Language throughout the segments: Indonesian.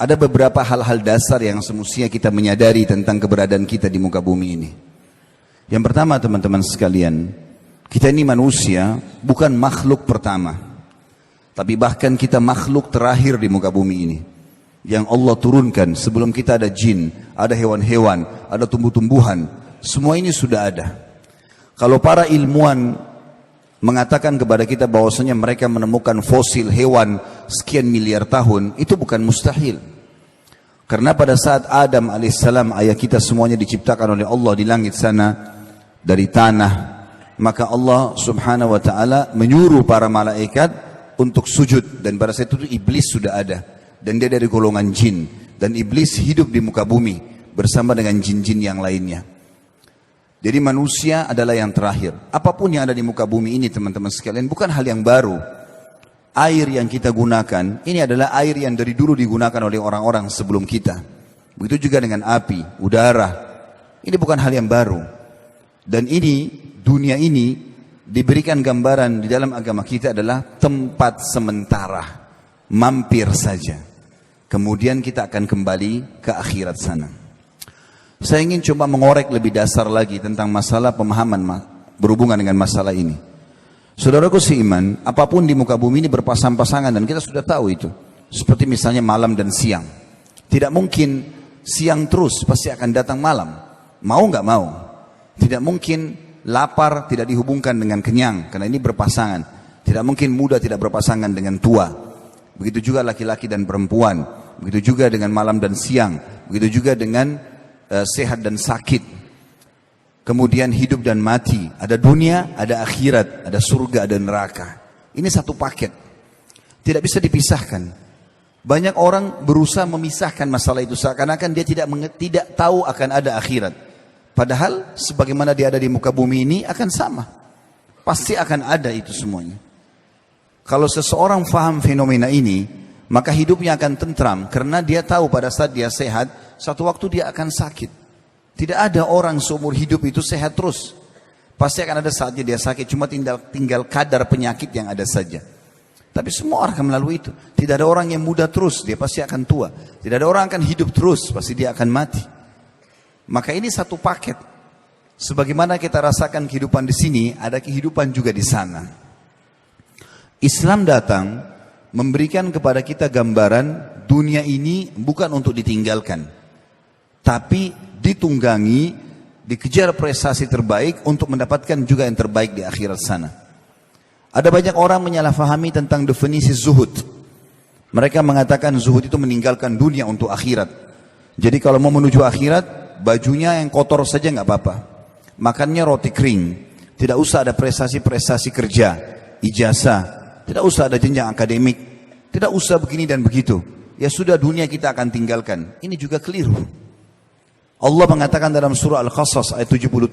Ada beberapa hal-hal dasar yang semestinya kita menyadari tentang keberadaan kita di muka bumi ini. Yang pertama teman-teman sekalian, kita ini manusia bukan makhluk pertama, tapi bahkan kita makhluk terakhir di muka bumi ini. Yang Allah turunkan sebelum kita ada jin, ada hewan-hewan, ada tumbuh-tumbuhan, semua ini sudah ada. Kalau para ilmuwan mengatakan kepada kita bahwasanya mereka menemukan fosil hewan sekian miliar tahun, itu bukan mustahil. Karena pada saat Adam alaihissalam, ayah kita semuanya diciptakan oleh Allah di langit sana dari tanah, maka Allah subhanahu wa ta'ala menyuruh para malaikat untuk sujud, dan pada saat itu iblis sudah ada, dan dia dari golongan jin, dan iblis hidup di muka bumi bersama dengan jin-jin yang lainnya. Jadi manusia adalah yang terakhir. Apapun yang ada di muka bumi ini teman-teman sekalian bukan hal yang baru. Air yang kita gunakan, ini adalah air yang dari dulu digunakan oleh orang-orang sebelum kita. Begitu juga dengan api, udara. Ini bukan hal yang baru. Dan ini, dunia ini diberikan gambaran di dalam agama kita adalah tempat sementara. Mampir saja. Kemudian kita akan kembali ke akhirat sana. Saya ingin coba mengorek lebih dasar lagi tentang masalah pemahaman berhubungan dengan masalah ini. Saudaraku seiman, apapun di muka bumi ini berpasang-pasangan dan kita sudah tahu itu. Seperti misalnya malam dan siang. Tidak mungkin siang terus, pasti akan datang malam. Mau nggak mau. Tidak mungkin lapar tidak dihubungkan dengan kenyang, karena ini berpasangan. Tidak mungkin muda tidak berpasangan dengan tua. Begitu juga laki-laki dan perempuan. Begitu juga dengan malam dan siang. Begitu juga dengan sehat dan sakit. Kemudian hidup dan mati. Ada dunia, ada akhirat, ada surga, ada neraka. Ini satu paket. Tidak bisa dipisahkan. Banyak orang berusaha memisahkan masalah itu seakan-akan dia tidak tahu akan ada akhirat. Padahal sebagaimana dia ada di muka bumi ini akan sama. Pasti akan ada itu semuanya. Kalau seseorang faham fenomena ini, maka hidupnya akan tentram karena dia tahu pada saat dia sehat, satu waktu dia akan sakit. Tidak ada orang seumur hidup itu sehat terus. Pasti akan ada saatnya dia sakit, cuma tinggal kadar penyakit yang ada saja. Tapi semua orang akan melalui itu. Tidak ada orang yang muda terus, dia pasti akan tua. Tidak ada orang akan hidup terus, pasti dia akan mati. Maka ini satu paket. Sebagaimana kita rasakan kehidupan di sini, ada kehidupan juga di sana. Islam datang memberikan kepada kita gambaran dunia ini bukan untuk ditinggalkan, tapi ditunggangi, dikejar prestasi terbaik untuk mendapatkan juga yang terbaik di akhirat sana. Ada banyak orang menyalahfahami tentang definisi zuhud. Mereka mengatakan zuhud itu meninggalkan dunia untuk akhirat. Jadi kalau mau menuju akhirat, bajunya yang kotor saja nggak apa-apa. Makannya roti kering. Tidak usah ada prestasi-prestasi kerja, ijazah. Tidak usah ada jenjang akademik. Tidak usah begini dan begitu. Ya sudah, dunia kita akan tinggalkan. Ini juga keliru. Allah mengatakan dalam surah Al-Qasas ayat 77,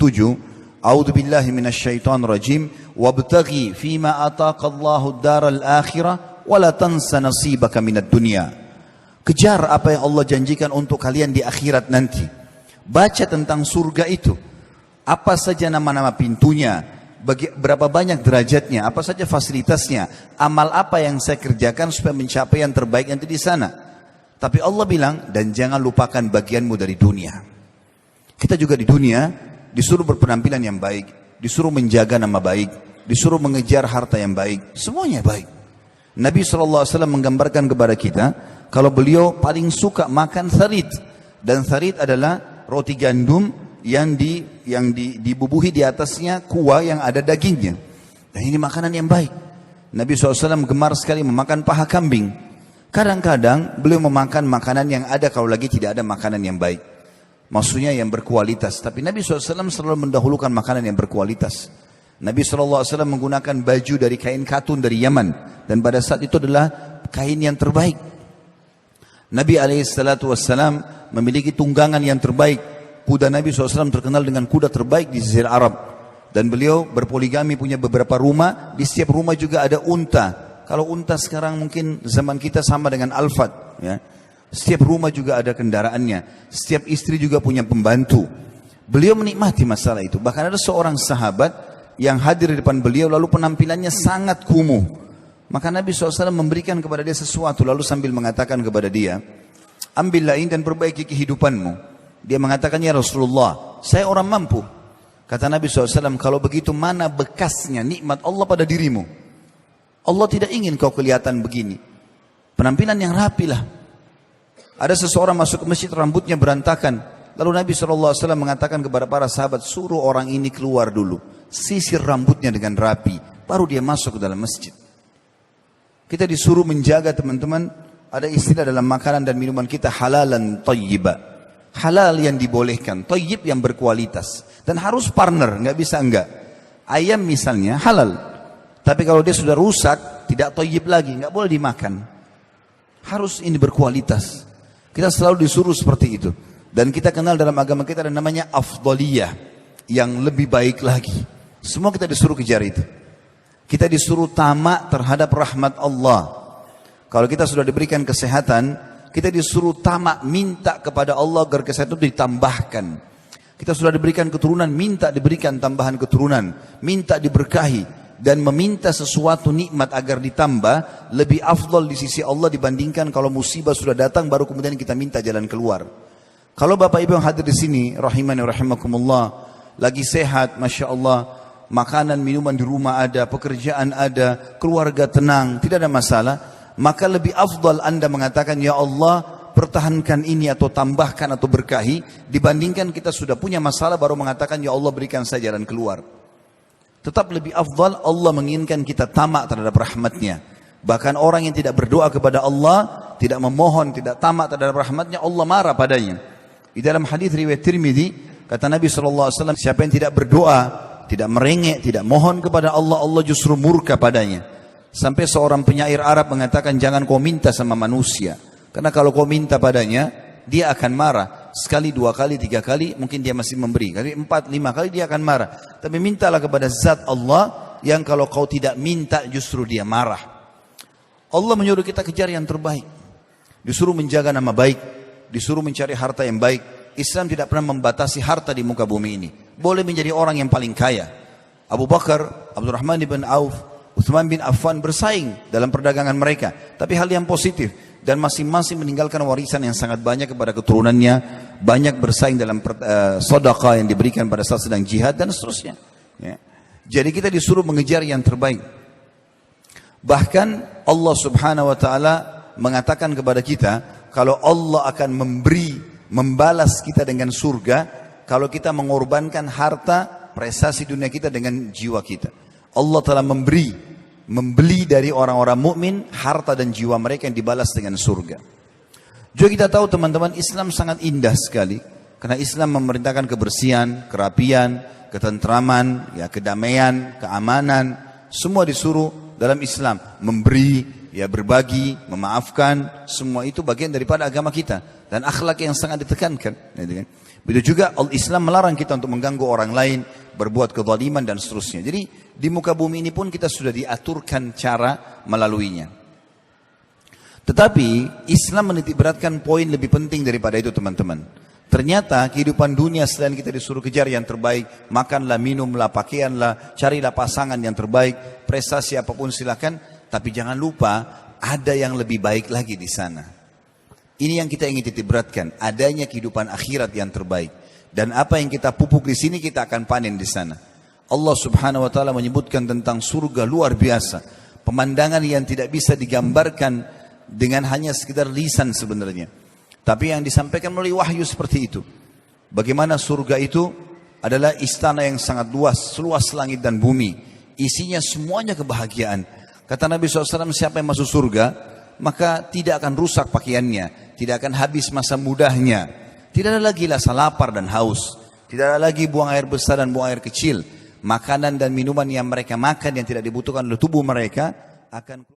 A'udzu billahi minasyaitonir rajim, wabtaghi fima ataqallahu ad-daral akhirah wa la tansa nasibaka minad dunya. Kejar apa yang Allah janjikan untuk kalian di akhirat nanti. Baca tentang surga itu. Apa saja nama-nama pintunya, berapa banyak derajatnya, apa saja fasilitasnya, amal apa yang saya kerjakan supaya mencapai yang terbaik nanti di sana. Tapi Allah bilang, dan jangan lupakan bagianmu dari dunia. Kita juga di dunia disuruh berpenampilan yang baik, disuruh menjaga nama baik, disuruh mengejar harta yang baik, semuanya baik. Nabi SAW menggambarkan kepada kita, kalau beliau paling suka makan tharid, dan tharid adalah roti gandum yang dibubuhi di atasnya kuah yang ada dagingnya. Dan ini makanan yang baik. Nabi SAW gemar sekali memakan paha kambing. Kadang-kadang beliau memakan makanan yang ada kalau lagi tidak ada makanan yang baik. Maksudnya yang berkualitas. Tapi Nabi SAW selalu mendahulukan makanan yang berkualitas. Nabi SAW menggunakan baju dari kain katun dari Yaman. Dan pada saat itu adalah kain yang terbaik. Nabi SAW memiliki tunggangan yang terbaik. Kuda Nabi SAW terkenal dengan kuda terbaik di Jazirah Arab. Dan beliau berpoligami, punya beberapa rumah. Di setiap rumah juga ada unta. Kalau unta sekarang mungkin zaman kita sama dengan Alphard, ya. Setiap rumah juga ada kendaraannya. Setiap istri juga punya pembantu. Beliau menikmati masalah itu. Bahkan ada seorang sahabat yang hadir di depan beliau lalu penampilannya sangat kumuh. Maka Nabi SAW memberikan kepada dia sesuatu lalu sambil mengatakan kepada dia, ambillah ini dan perbaiki kehidupanmu. Dia mengatakan, ya Rasulullah, saya orang mampu. Kata Nabi SAW, kalau begitu mana bekasnya nikmat Allah pada dirimu? Allah tidak ingin kau kelihatan begini. Penampilan yang rapi lah. Ada seseorang masuk ke masjid, rambutnya berantakan. Lalu Nabi SAW mengatakan kepada para sahabat, suruh orang ini keluar dulu. Sisir rambutnya dengan rapi. Baru dia masuk ke dalam masjid. Kita disuruh menjaga teman-teman. Ada istilah dalam makanan dan minuman kita, halalan thayyiba. Halal yang dibolehkan, thayyib yang berkualitas. Dan harus partner, nggak bisa enggak. Ayam misalnya halal. Tapi kalau dia sudah rusak, tidak thayyib lagi, nggak boleh dimakan. Harus ini berkualitas. Kita selalu disuruh seperti itu. Dan kita kenal dalam agama kita ada namanya afdaliyah, yang lebih baik lagi. Semua kita disuruh kejar itu. Kita disuruh tamak terhadap rahmat Allah. Kalau kita sudah diberikan kesehatan, kita disuruh tamak, minta kepada Allah agar kesehatan itu ditambahkan. Kita sudah diberikan keturunan, minta diberikan tambahan keturunan, minta diberkahi, dan meminta sesuatu nikmat agar ditambah, lebih afdal di sisi Allah dibandingkan kalau musibah sudah datang baru kemudian kita minta jalan keluar. Kalau Bapak Ibu yang hadir di sini, rahimani rahimakumullah, lagi sehat, Masya Allah, makanan, minuman di rumah ada, pekerjaan ada, keluarga tenang, tidak ada masalah, maka lebih afdal Anda mengatakan, ya Allah, pertahankan ini atau tambahkan atau berkahi, dibandingkan kita sudah punya masalah baru mengatakan, ya Allah berikan saya jalan keluar. Tetap lebih afdal, Allah menginginkan kita tamak terhadap rahmatnya. Bahkan orang yang tidak berdoa kepada Allah, tidak memohon, tidak tamak terhadap rahmatnya, Allah marah padanya. Di dalam hadis riwayat Tirmidzi, kata Nabi SAW, siapa yang tidak berdoa, tidak merengek, tidak mohon kepada Allah, Allah justru murka padanya. Sampai seorang penyair Arab mengatakan, jangan kau minta sama manusia. Karena kalau kau minta padanya, dia akan marah. Sekali, dua kali, tiga kali, mungkin dia masih memberi. Kali 4, 5 kali dia akan marah. Tapi mintalah kepada zat Allah, yang kalau kau tidak minta justru dia marah. Allah menyuruh kita kejar yang terbaik. Disuruh menjaga nama baik. Disuruh mencari harta yang baik. Islam tidak pernah membatasi harta di muka bumi ini. Boleh menjadi orang yang paling kaya. Abu Bakar, Abdurrahman bin Auf, Utsman bin Affan bersaing dalam perdagangan mereka, tapi hal yang positif, dan masing-masing meninggalkan warisan yang sangat banyak kepada keturunannya, banyak bersaing dalam sedekah yang diberikan pada saat sedang jihad dan seterusnya. Ya. Jadi kita disuruh mengejar yang terbaik. Bahkan Allah Subhanahu wa taala mengatakan kepada kita, kalau Allah akan membalas kita dengan surga kalau kita mengorbankan harta, prestasi dunia kita dengan jiwa kita. Allah telah membeli dari orang-orang mukmin harta dan jiwa mereka yang dibalas dengan surga. Juga kita tahu teman-teman, Islam sangat indah sekali, karena Islam memerintahkan kebersihan, kerapian, ketentraman, ya, kedamaian, keamanan, semua disuruh dalam Islam. Memberi, ya, berbagi, memaafkan, semua itu bagian daripada agama kita, dan akhlak yang sangat ditekankan. Begitu juga Islam melarang kita untuk mengganggu orang lain, berbuat kezaliman dan seterusnya. Jadi di muka bumi ini pun kita sudah diaturkan cara melaluinya. Tetapi Islam menitik beratkan poin lebih penting daripada itu teman-teman. Ternyata kehidupan dunia selain kita disuruh kejar yang terbaik, makanlah, minumlah, pakaianlah, carilah pasangan yang terbaik, prestasi apapun silakan, tapi jangan lupa ada yang lebih baik lagi di sana. Ini yang kita ingin titik beratkan, adanya kehidupan akhirat yang terbaik. Dan apa yang kita pupuk di sini kita akan panen di sana. Allah Subhanahu wa taala menyebutkan tentang surga luar biasa. Pemandangan yang tidak bisa digambarkan dengan hanya sekedar lisan sebenarnya. Tapi yang disampaikan melalui wahyu seperti itu. Bagaimana surga itu adalah istana yang sangat luas, seluas langit dan bumi. Isinya semuanya kebahagiaan. Kata Nabi SAW, siapa yang masuk surga, maka tidak akan rusak pakaiannya, tidak akan habis masa mudanya, tidak ada lagi rasa lapar dan haus, tidak ada lagi buang air besar dan buang air kecil. Makanan dan minuman yang mereka makan yang tidak dibutuhkan oleh tubuh mereka akan